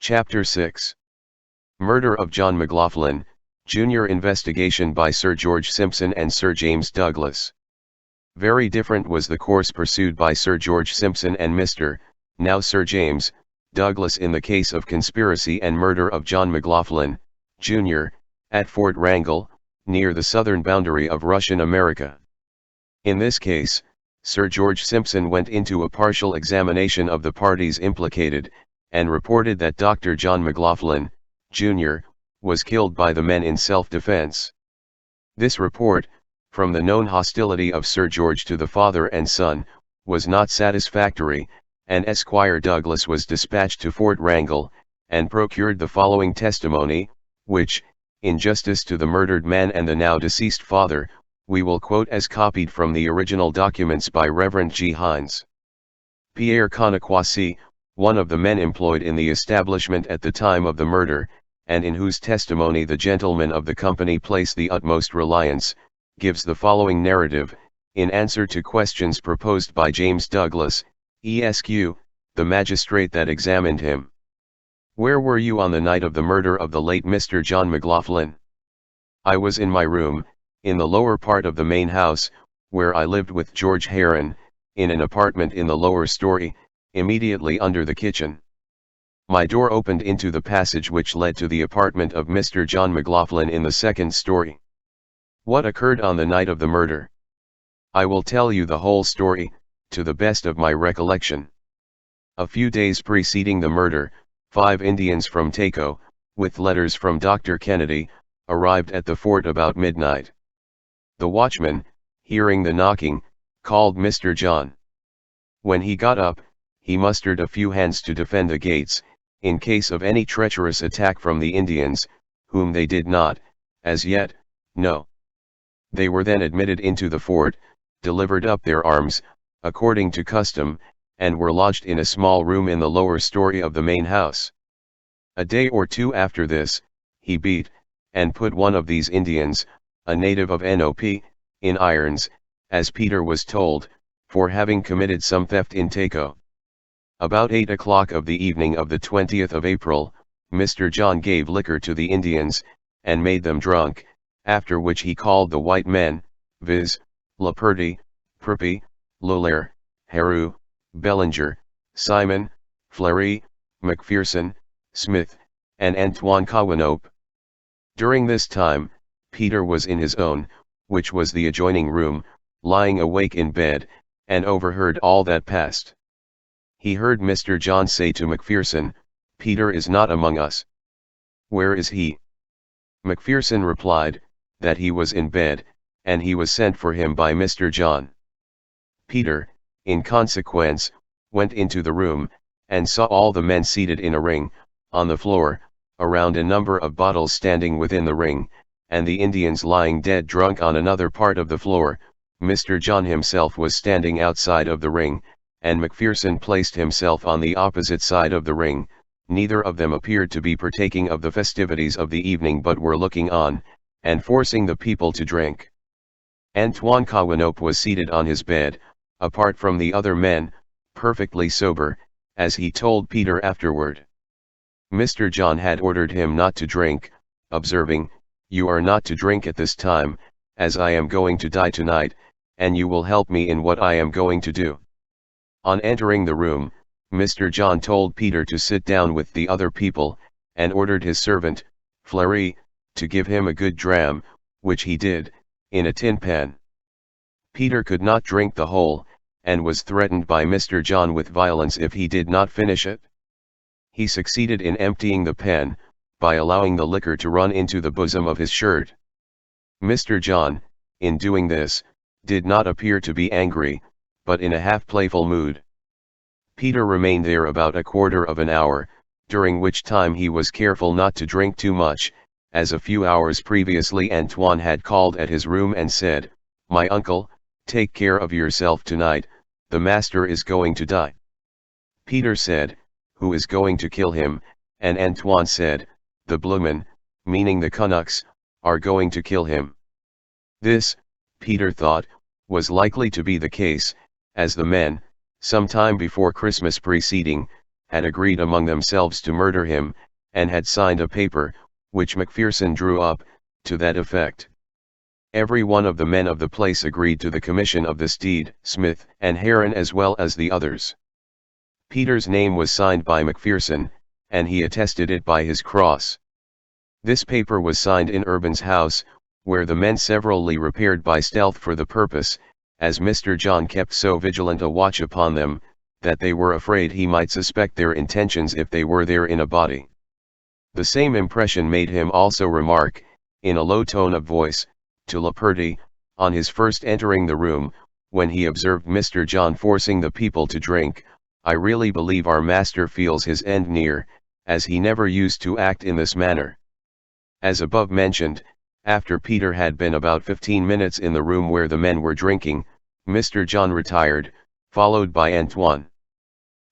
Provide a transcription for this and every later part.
Chapter 6. Murder of John McLaughlin, Jr. Investigation by Sir George Simpson and Sir James Douglas. Very different was the course pursued by Sir George Simpson and Mr. now Sir James Douglas in the case of conspiracy and murder of John McLaughlin, Jr., at Fort Wrangell, near the southern boundary of Russian America. In this case, Sir George Simpson went into a partial examination of the parties implicated, and reported that Dr. John McLaughlin, Jr., was killed by the men in self-defense. This report, from the known hostility of Sir George to the father and son, was not satisfactory, and Esquire Douglas was dispatched to Fort Wrangell, and procured the following testimony, which, in justice to the murdered man and the now deceased father, we will quote as copied from the original documents by Reverend G. Hines. Pierre Conaquasi, one of the men employed in the establishment at the time of the murder, and in whose testimony the gentlemen of the company place the utmost reliance, gives the following narrative, in answer to questions proposed by James Douglas, Esq., the magistrate that examined him. Where were you on the night of the murder of the late Mr. John McLaughlin? I was in my room, in the lower part of the main house, where I lived with George Heron, in an apartment in the lower story, immediately under the kitchen. My door opened into the passage which led to the apartment of Mr. John McLaughlin in the second story. What occurred on the night of the murder? I will tell you the whole story, to the best of my recollection. A few days preceding the murder, 5 Indians from Taco, with letters from Dr. Kennedy, arrived at the fort about midnight. The watchman, hearing the knocking, called Mr. John. When he got up, he mustered a few hands to defend the gates, in case of any treacherous attack from the Indians, whom they did not, as yet, know. They were then admitted into the fort, delivered up their arms, according to custom, and were lodged in a small room in the lower story of the main house. A day or two after this, he beat, and put one of these Indians, a native of Nop, in irons, as Peter was told, for having committed some theft in Taco. About 8 o'clock of the evening of the 20th of April, Mr. John gave liquor to the Indians, and made them drunk, after which he called the white men, viz., Laperty, Purpy, Lolaire, Heru, Bellinger, Simon, Fleury, McPherson, Smith, and Antoine Kawanope. During this time, Peter was in his own, which was the adjoining room, lying awake in bed, and overheard all that passed. He heard Mr. John say to McPherson, "Peter is not among us." "Where is he?" McPherson replied, that he was in bed, and he was sent for him by Mr. John. Peter, in consequence, went into the room, and saw all the men seated in a ring, on the floor, around a number of bottles standing within the ring, and the Indians lying dead drunk on another part of the floor. Mr. John himself was standing outside of the ring, and McPherson placed himself on the opposite side of the ring. Neither of them appeared to be partaking of the festivities of the evening, but were looking on, and forcing the people to drink. Antoine Kawanope was seated on his bed, apart from the other men, perfectly sober, as he told Peter afterward. Mr. John had ordered him not to drink, observing, "You are not to drink at this time, as I am going to die tonight, and you will help me in what I am going to do." On entering the room, Mr. John told Peter to sit down with the other people, and ordered his servant, Fleury, to give him a good dram, which he did, in a tin pan. Peter could not drink the whole, and was threatened by Mr. John with violence if he did not finish it. He succeeded in emptying the pan, by allowing the liquor to run into the bosom of his shirt. Mr. John, in doing this, did not appear to be angry, but in a half-playful mood. Peter remained there about a quarter of an hour, during which time he was careful not to drink too much, as a few hours previously Antoine had called at his room and said, "My uncle, take care of yourself tonight, the master is going to die." Peter said, "Who is going to kill him?" and Antoine said, "The Blumen, meaning the Canucks, are going to kill him." This, Peter thought, was likely to be the case, as the men, some time before Christmas preceding, had agreed among themselves to murder him, and had signed a paper, which Macpherson drew up, to that effect. Every one of the men of the place agreed to the commission of this deed, Smith and Heron as well as the others. Peter's name was signed by Macpherson, and he attested it by his cross. This paper was signed in Urban's house, where the men severally repaired by stealth for the purpose, as Mr. John kept so vigilant a watch upon them, that they were afraid he might suspect their intentions if they were there in a body. The same impression made him also remark, in a low tone of voice, to Leperty, on his first entering the room, when he observed Mr. John forcing the people to drink, "I really believe our master feels his end near, as he never used to act in this manner." As above mentioned, after Peter had been about 15 minutes in the room where the men were drinking, Mr. John retired, followed by Antoine.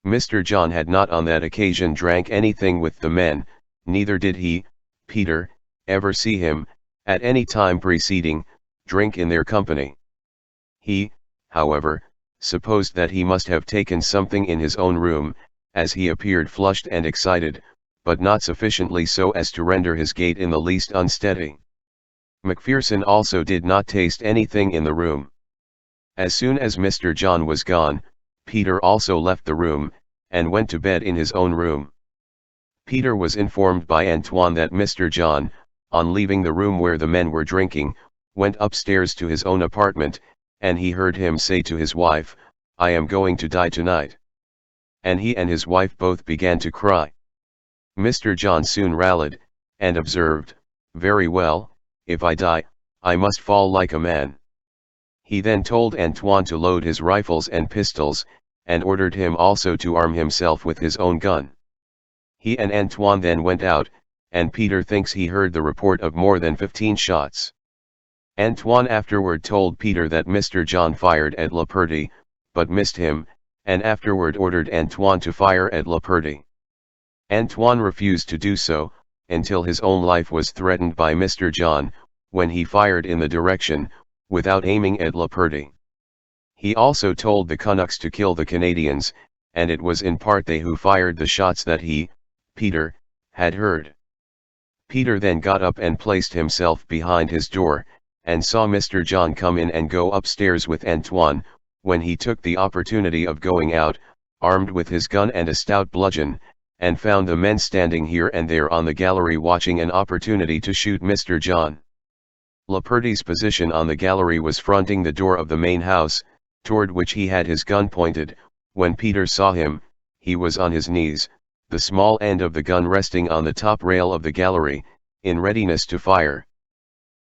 Mr. John had not on that occasion drank anything with the men, neither did he, Peter, ever see him, at any time preceding, drink in their company. He, however, supposed that he must have taken something in his own room, as he appeared flushed and excited, but not sufficiently so as to render his gait in the least unsteady. Macpherson also did not taste anything in the room. As soon as Mr. John was gone, Peter also left the room, and went to bed in his own room. Peter was informed by Antoine that Mr. John, on leaving the room where the men were drinking, went upstairs to his own apartment, and he heard him say to his wife, "I am going to die tonight." And he and his wife both began to cry. Mr. John soon rallied, and observed, "Very well, if I die, I must fall like a man." He then told Antoine to load his rifles and pistols, and ordered him also to arm himself with his own gun. He and Antoine then went out, and Peter thinks he heard the report of more than 15 shots. Antoine afterward told Peter that Mr. John fired at Leperty, but missed him, and afterward ordered Antoine to fire at Leperty. Antoine refused to do so, until his own life was threatened by Mr. John, when he fired in the direction, without aiming at Leperty. He also told the Canucks to kill the Canadians, and it was in part they who fired the shots that he, Peter, had heard. Peter then got up and placed himself behind his door, and saw Mr. John come in and go upstairs with Antoine, when he took the opportunity of going out, armed with his gun and a stout bludgeon, and found the men standing here and there on the gallery watching an opportunity to shoot Mr. John. Leperty's position on the gallery was fronting the door of the main house, toward which he had his gun pointed. When Peter saw him, he was on his knees, the small end of the gun resting on the top rail of the gallery, in readiness to fire.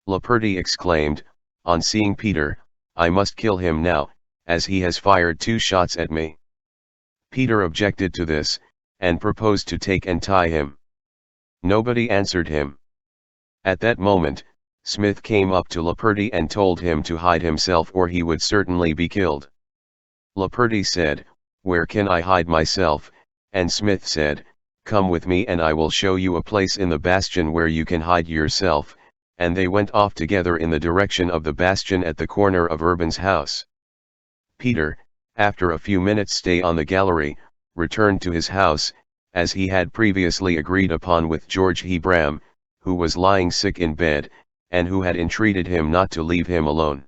Leperty exclaimed, on seeing Peter, "I must kill him now, as he has fired 2 shots at me." Peter objected to this, and proposed to take and tie him. Nobody answered him. At that moment, Smith came up to Leperty and told him to hide himself or he would certainly be killed. Leperty said, "Where can I hide myself?" And Smith said, "Come with me and I will show you a place in the bastion where you can hide yourself," and they went off together in the direction of the bastion at the corner of Urban's house. Peter, after a few minutes' stay on the gallery, returned to his house, as he had previously agreed upon with George Hebram, who was lying sick in bed, and who had entreated him not to leave him alone.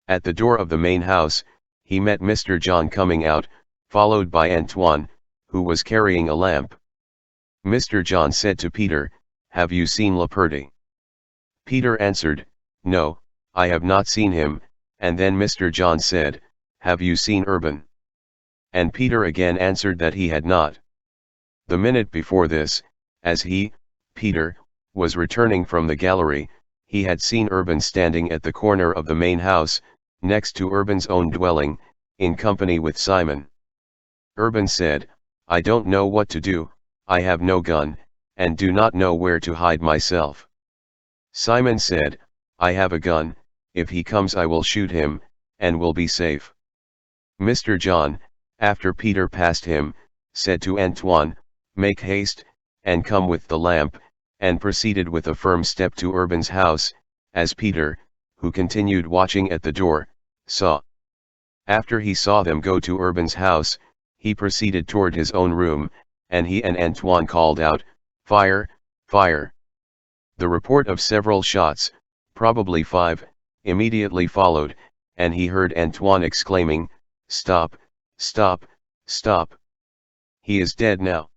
At the door of the main house, he met Mr. John coming out, followed by Antoine, who was carrying a lamp. Mr. John said to Peter, "Have you seen Leperty?" Peter answered, "No, I have not seen him," and then Mr. John said, "Have you seen Urban?" And Peter again answered that he had not. The minute before this, as he, Peter, was returning from the gallery, he had seen Urban standing at the corner of the main house, next to Urban's own dwelling, in company with Simon. Urban said, "I don't know what to do, I have no gun, and do not know where to hide myself." Simon said, "I have a gun, if he comes I will shoot him, and will be safe." Mr. John, after Peter passed him, said to Antoine, "Make haste, and come with the lamp," and proceeded with a firm step to Urban's house, as Peter, who continued watching at the door, saw. After he saw them go to Urban's house, He proceeded toward his own room, and he and Antoine called out, "Fire, fire!" The report of several shots, probably 5, immediately followed, and he heard Antoine exclaiming, "Stop, stop, stop! He is dead now."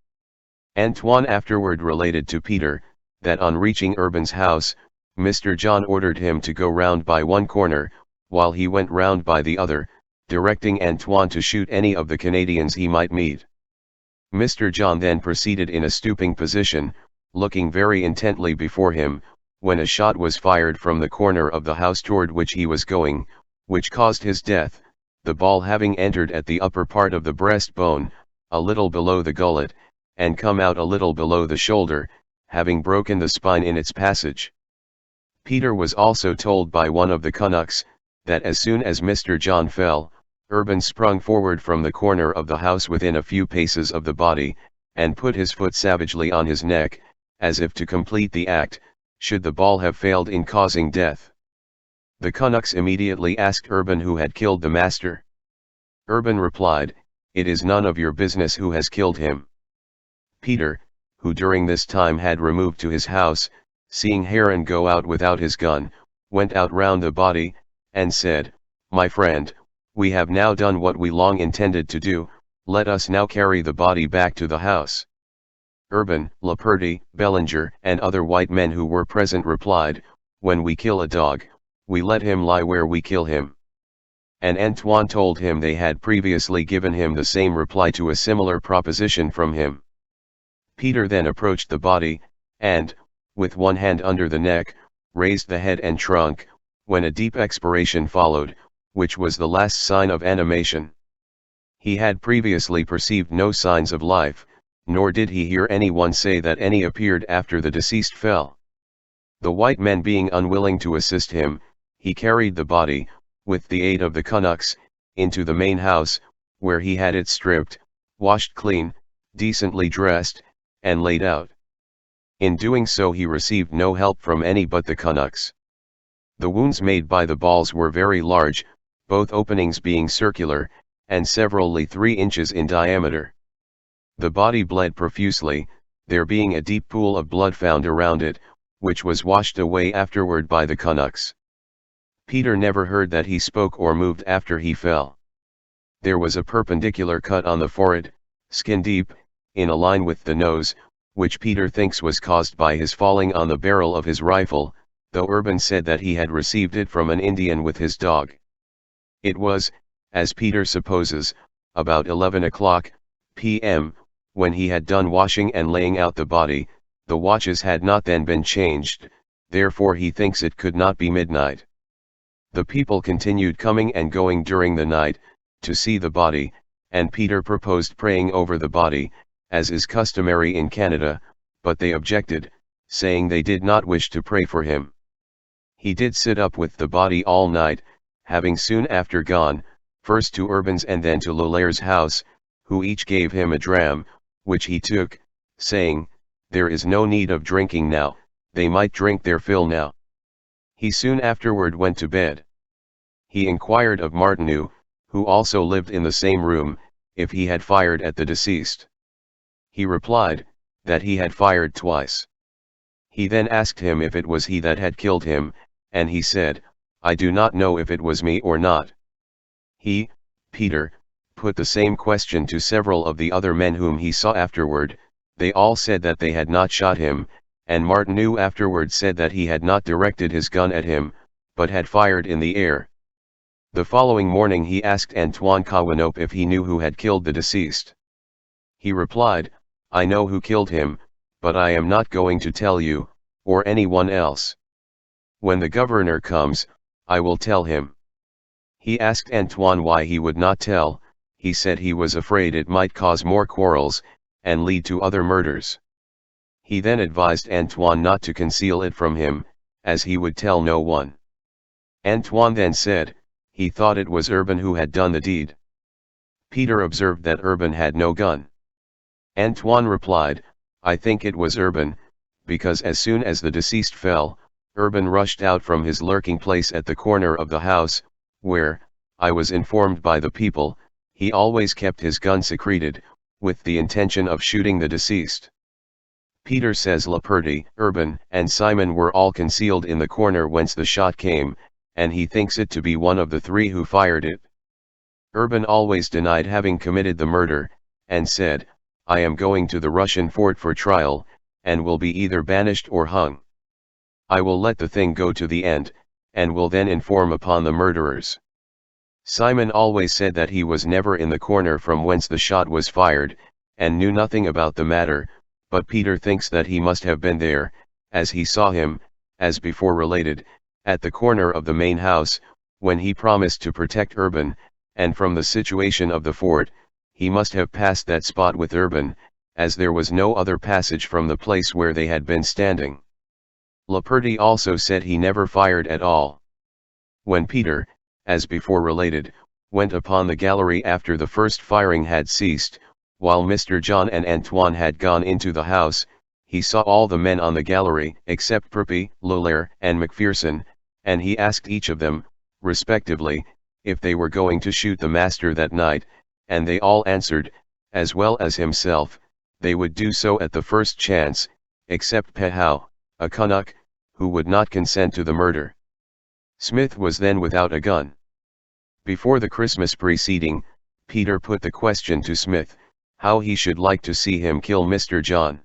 Antoine afterward related to Peter, that on reaching Urban's house, Mr. John ordered him to go round by one corner, while he went round by the other, directing Antoine to shoot any of the Canadians he might meet. Mr. John then proceeded in a stooping position, looking very intently before him, when a shot was fired from the corner of the house toward which he was going, which caused his death, the ball having entered at the upper part of the breastbone, a little below the gullet, and come out a little below the shoulder, having broken the spine in its passage. Peter was also told by one of the Canucks, that as soon as Mr. John fell, Urban sprung forward from the corner of the house within a few paces of the body, and put his foot savagely on his neck, as if to complete the act, should the ball have failed in causing death. The Canucks immediately asked Urban who had killed the master. Urban replied, "It is none of your business who has killed him." Peter, who during this time had removed to his house, seeing Heron go out without his gun, went out round the body, and said, "My friend, we have now done what we long intended to do, let us now carry the body back to the house." Urban, Laperty, Bellinger, and other white men who were present replied, "When we kill a dog, we let him lie where we kill him." And Antoine told him they had previously given him the same reply to a similar proposition from him. Peter then approached the body, and, with one hand under the neck, raised the head and trunk, when a deep expiration followed, which was the last sign of animation. He had previously perceived no signs of life, nor did he hear anyone say that any appeared after the deceased fell. The white men being unwilling to assist him, he carried the body, with the aid of the Canucks, into the main house, where he had it stripped, washed clean, decently dressed, and laid out. In doing so he received no help from any but the Canucks. The wounds made by the balls were very large, both openings being circular, and severally 3 inches in diameter. The body bled profusely, there being a deep pool of blood found around it, which was washed away afterward by the Canucks. Peter never heard that he spoke or moved after he fell. There was a perpendicular cut on the forehead, skin deep, in a line with the nose, which Peter thinks was caused by his falling on the barrel of his rifle, though Urban said that he had received it from an Indian with his dog. It was, as Peter supposes, about 11 o'clock p.m., when he had done washing and laying out the body. The watches had not then been changed, therefore he thinks it could not be midnight. The people continued coming and going during the night, to see the body, and Peter proposed praying over the body, as is customary in Canada, but they objected, saying they did not wish to pray for him. He did sit up with the body all night, having soon after gone, first to Urban's and then to Lolaire's house, who each gave him a dram, which he took, saying, "There is no need of drinking now, they might drink their fill now." He soon afterward went to bed. He inquired of Martineau, who also lived in the same room, if he had fired at the deceased. He replied, that he had fired twice. He then asked him if it was he that had killed him, and he said, "I do not know if it was me or not." He, Peter, put the same question to several of the other men whom he saw afterward. They all said that they had not shot him, and Martineau afterward said that he had not directed his gun at him, but had fired in the air. The following morning he asked Antoine Kawanope if he knew who had killed the deceased. He replied, "I know who killed him, but I am not going to tell you, or anyone else. When the governor comes, I will tell him." He asked Antoine why he would not tell. He said he was afraid it might cause more quarrels, and lead to other murders. He then advised Antoine not to conceal it from him, as he would tell no one. Antoine then said, he thought it was Urban who had done the deed. Peter observed that Urban had no gun. Antoine replied, "I think it was Urban, because as soon as the deceased fell, Urban rushed out from his lurking place at the corner of the house, where, I was informed by the people, he always kept his gun secreted, with the intention of shooting the deceased. Peter says Laperty, Urban, and Simon were all concealed in the corner whence the shot came, and he thinks it to be one of the three who fired it. Urban always denied having committed the murder, and said, "I am going to the Russian fort for trial, and will be either banished or hung. I will let the thing go to the end, and will then inform upon the murderers." Simon always said that he was never in the corner from whence the shot was fired, and knew nothing about the matter, but Peter thinks that he must have been there, as he saw him, as before related, at the corner of the main house, when he promised to protect Urban, and from the situation of the fort, he must have passed that spot with Urban, as there was no other passage from the place where they had been standing. Laperty also said he never fired at all. When Peter, as before related, went upon the gallery after the first firing had ceased, while Mr. John and Antoine had gone into the house, he saw all the men on the gallery except Perpy, Lolaire, and Macpherson, and he asked each of them, respectively, if they were going to shoot the master that night, and they all answered, as well as himself, they would do so at the first chance, except Pehow, a Canuck, who would not consent to the murder. Smith was then without a gun. Before the Christmas preceding, Peter put the question to Smith, how he should like to see him kill Mr. John.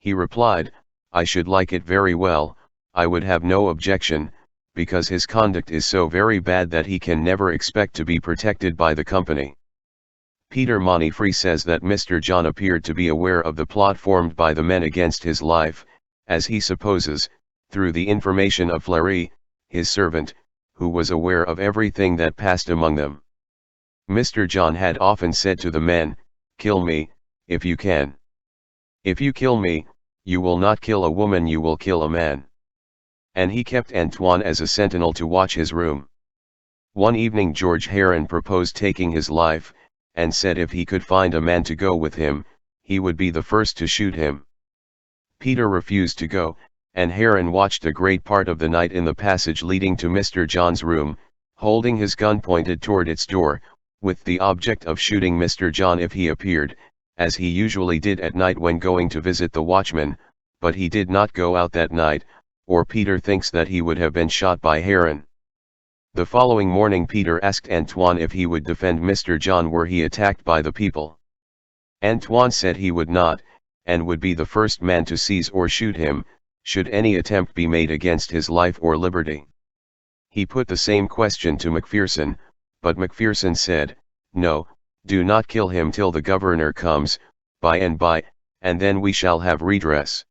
He replied, "I should like it very well, I would have no objection, because his conduct is so very bad that he can never expect to be protected by the company." Peter Monifree says that Mr. John appeared to be aware of the plot formed by the men against his life, as he supposes, through the information of Fleury, his servant, who was aware of everything that passed among them. Mr. John had often said to the men, "Kill me, if you can. If you kill me, you will not kill a woman, you will kill a man." And he kept Antoine as a sentinel to watch his room. One evening George Heron proposed taking his life, and said if he could find a man to go with him, he would be the first to shoot him. Peter refused to go, and Heron watched a great part of the night in the passage leading to Mr. John's room, holding his gun pointed toward its door, with the object of shooting Mr. John if he appeared, as he usually did at night when going to visit the watchman, but he did not go out that night, or Peter thinks that he would have been shot by Heron. The following morning Peter asked Antoine if he would defend Mr. John were he attacked by the people. Antoine said he would not, and would be the first man to seize or shoot him, should any attempt be made against his life or liberty. He put the same question to Macpherson, but Macpherson said, "No, do not kill him till the governor comes, by, and then we shall have redress."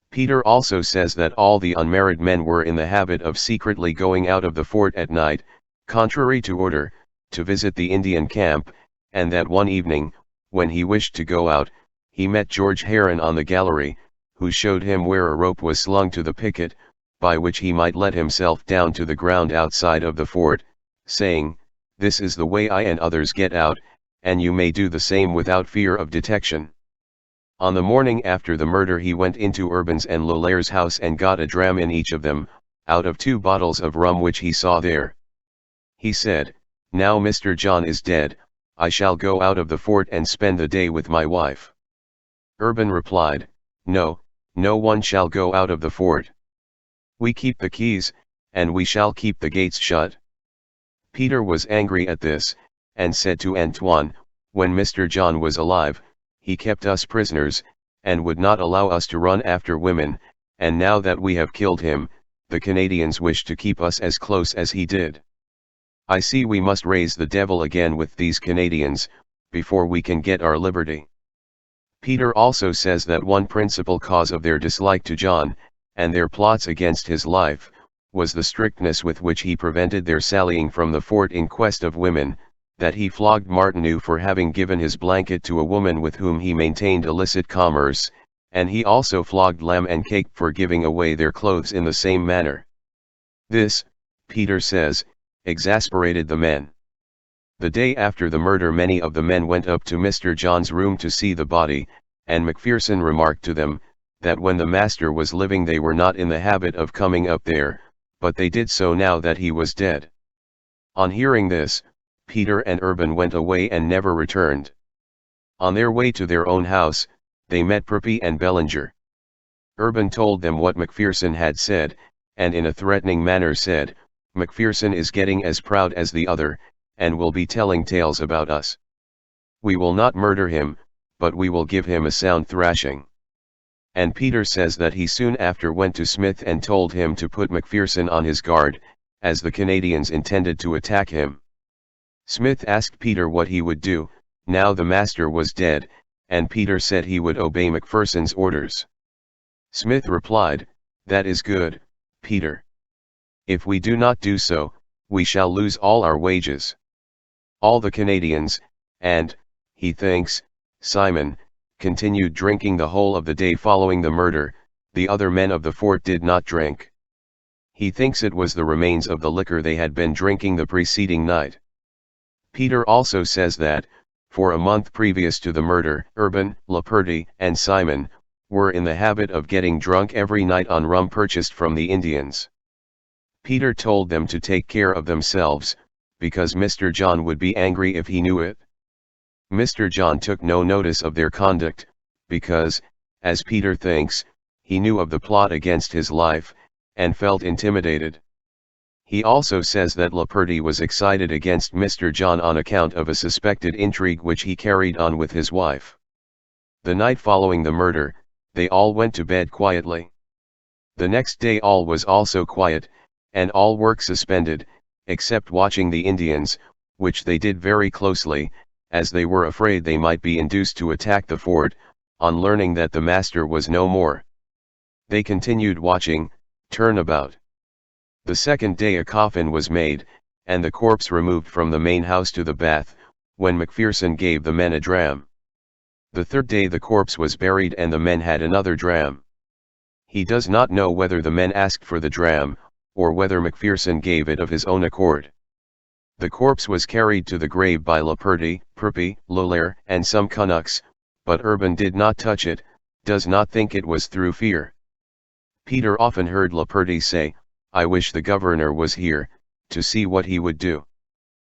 Peter also says that all the unmarried men were in the habit of secretly going out of the fort at night, contrary to order, to visit the Indian camp, and that one evening, when he wished to go out, he met George Heron on the gallery, who showed him where a rope was slung to the picket, by which he might let himself down to the ground outside of the fort, saying, "This is the way I and others get out, and you may do the same without fear of detection." On the morning after the murder he went into Urban's and Lolaire's house and got a dram in each of them, out of 2 bottles of rum which he saw there. He said, "Now Mr. John is dead, I shall go out of the fort and spend the day with my wife." Urban replied, "No, no one shall go out of the fort. We keep the keys, and we shall keep the gates shut." Peter was angry at this, and said to Antoine, "When Mr. John was alive, he kept us prisoners, and would not allow us to run after women, and now that we have killed him, the Canadians wish to keep us as close as he did. I see we must raise the devil again with these Canadians, before we can get our liberty." Peter also says that one principal cause of their dislike to John, and their plots against his life, was the strictness with which he prevented their sallying from the fort in quest of women, that he flogged Martineau for having given his blanket to a woman with whom he maintained illicit commerce, and he also flogged Lamb and Cake for giving away their clothes in the same manner. This, Peter says, exasperated the men. The day after the murder many of the men went up to Mr. John's room to see the body, and Macpherson remarked to them, that when the master was living they were not in the habit of coming up there, but they did so now that he was dead. On hearing this, Peter and Urban went away and never returned. On their way to their own house, they met Perpy and Bellinger. Urban told them what Macpherson had said, and in a threatening manner said, "Macpherson is getting as proud as the other, and will be telling tales about us. We will not murder him, but we will give him a sound thrashing." And Peter says that he soon after went to Smith and told him to put Macpherson on his guard, as the Canadians intended to attack him. Smith asked Peter what he would do, now the master was dead, and Peter said he would obey Macpherson's orders. Smith replied, "That is good, Peter. If we do not do so, we shall lose all our wages." All the Canadians, and, he thinks, Simon, continued drinking the whole of the day following the murder. The other men of the fort did not drink. He thinks it was the remains of the liquor they had been drinking the preceding night. Peter also says that, for a month previous to the murder, Urban, Laperty, and Simon were in the habit of getting drunk every night on rum purchased from the Indians. Peter told them to take care of themselves, because Mr. John would be angry if he knew it. Mr. John took no notice of their conduct, because, as Peter thinks, he knew of the plot against his life, and felt intimidated. He also says that Laperty was excited against Mr. John on account of a suspected intrigue which he carried on with his wife. The night following the murder, they all went to bed quietly. The next day all was also quiet, and all work suspended, except watching the Indians, which they did very closely, as they were afraid they might be induced to attack the fort, on learning that the master was no more. They continued watching, turnabout. The second day a coffin was made, and the corpse removed from the main house to the bath, when Macpherson gave the men a dram. The third day the corpse was buried and the men had another dram. He does not know whether the men asked for the dram, or whether Macpherson gave it of his own accord. The corpse was carried to the grave by Laperty, Perpy, Lolaire, and some Canucks, but Urban did not touch it, does not think it was through fear. Peter often heard Laperty say, "I wish the governor was here, to see what he would do."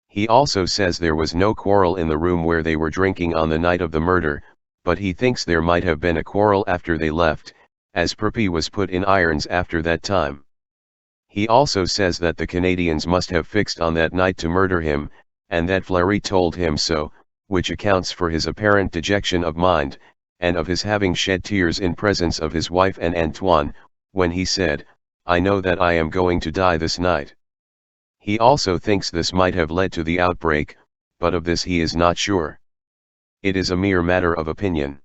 He also says there was no quarrel in the room where they were drinking on the night of the murder, but he thinks there might have been a quarrel after they left, as Perpy was put in irons after that time. He also says that the Canadians must have fixed on that night to murder him, and that Fleury told him so, which accounts for his apparent dejection of mind, and of his having shed tears in presence of his wife and Antoine, when he said, "I know that I am going to die this night." He also thinks this might have led to the outbreak, but of this he is not sure. It is a mere matter of opinion.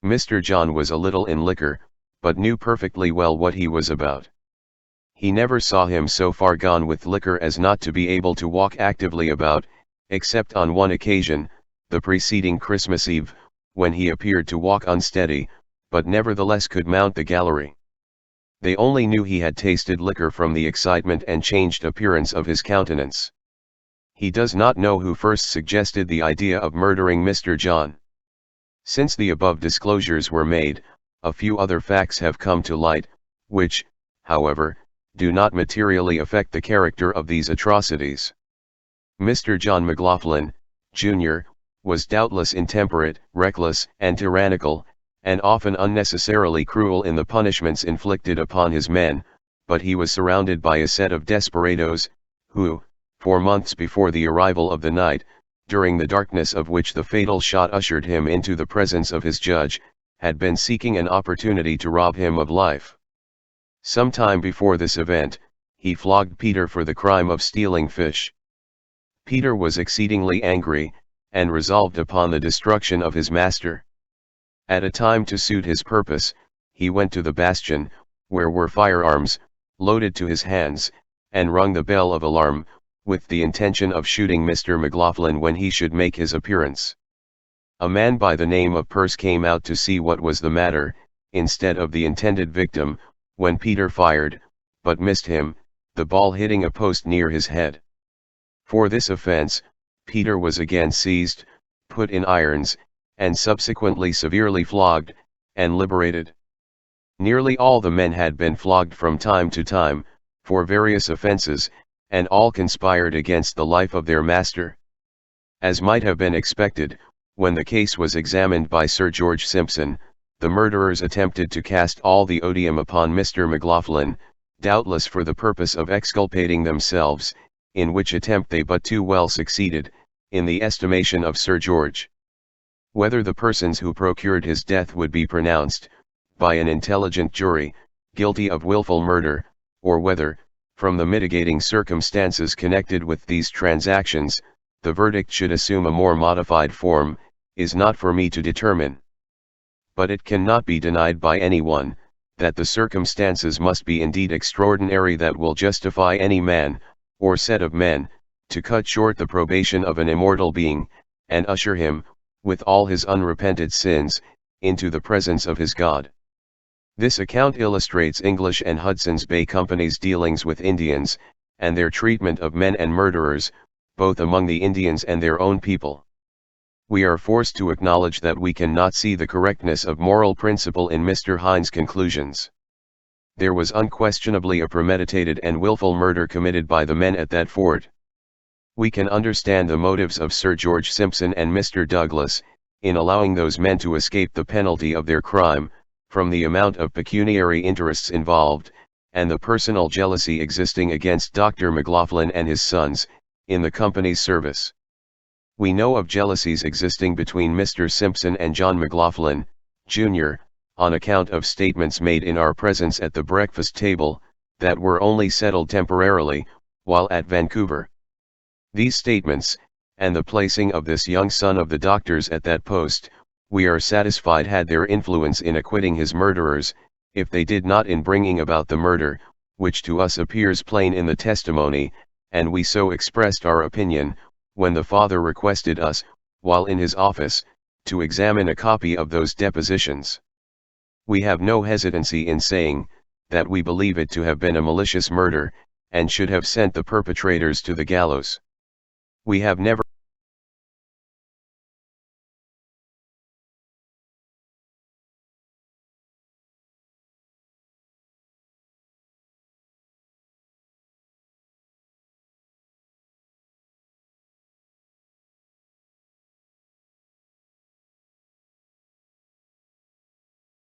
Mr. John was a little in liquor, but knew perfectly well what he was about. He never saw him so far gone with liquor as not to be able to walk actively about, except on one occasion, the preceding Christmas Eve, when he appeared to walk unsteady, but nevertheless could mount the gallery. They only knew he had tasted liquor from the excitement and changed appearance of his countenance. He does not know who first suggested the idea of murdering Mr. John. Since the above disclosures were made, a few other facts have come to light, which, however, do not materially affect the character of these atrocities. Mr. John McLaughlin, Jr., was doubtless intemperate, reckless, and tyrannical, and often unnecessarily cruel in the punishments inflicted upon his men, but he was surrounded by a set of desperadoes, who, 4 months before the arrival of the night, during the darkness of which the fatal shot ushered him into the presence of his judge, had been seeking an opportunity to rob him of life. Some time before this event, he flogged Peter for the crime of stealing fish. Peter was exceedingly angry, and resolved upon the destruction of his master. At a time to suit his purpose, he went to the bastion, where were firearms, loaded to his hands, and rung the bell of alarm, with the intention of shooting Mr. McLaughlin when he should make his appearance. A man by the name of Pearce came out to see what was the matter, instead of the intended victim, when Peter fired, but missed him, the ball hitting a post near his head. For this offense, Peter was again seized, put in irons, and subsequently severely flogged, and liberated. Nearly all the men had been flogged from time to time, for various offenses, and all conspired against the life of their master. As might have been expected, when the case was examined by Sir George Simpson, the murderers attempted to cast all the odium upon Mr. McLaughlin, doubtless for the purpose of exculpating themselves, in which attempt they but too well succeeded, in the estimation of Sir George. Whether the persons who procured his death would be pronounced, by an intelligent jury, guilty of wilful murder, or whether, from the mitigating circumstances connected with these transactions, the verdict should assume a more modified form, is not for me to determine. But it cannot be denied by anyone, that the circumstances must be indeed extraordinary that will justify any man, or set of men, to cut short the probation of an immortal being, and usher him, with all his unrepented sins, into the presence of his God. This account illustrates English and Hudson's Bay Company's dealings with Indians, and their treatment of men and murderers, both among the Indians and their own people. We are forced to acknowledge that we cannot see the correctness of moral principle in Mr. Hines' conclusions. There was unquestionably a premeditated and willful murder committed by the men at that fort. We can understand the motives of Sir George Simpson and Mr. Douglas, in allowing those men to escape the penalty of their crime, from the amount of pecuniary interests involved, and the personal jealousy existing against Dr. McLaughlin and his sons, in the company's service. We know of jealousies existing between Mr. Simpson and John McLaughlin, Jr., on account of statements made in our presence at the breakfast table, that were only settled temporarily, while at Vancouver. These statements, and the placing of this young son of the doctor's at that post, we are satisfied had their influence in acquitting his murderers, if they did not in bringing about the murder, which to us appears plain in the testimony, and we so expressed our opinion, when the father requested us, while in his office, to examine a copy of those depositions. We have no hesitancy in saying, that we believe it to have been a malicious murder, and should have sent the perpetrators to the gallows. We have never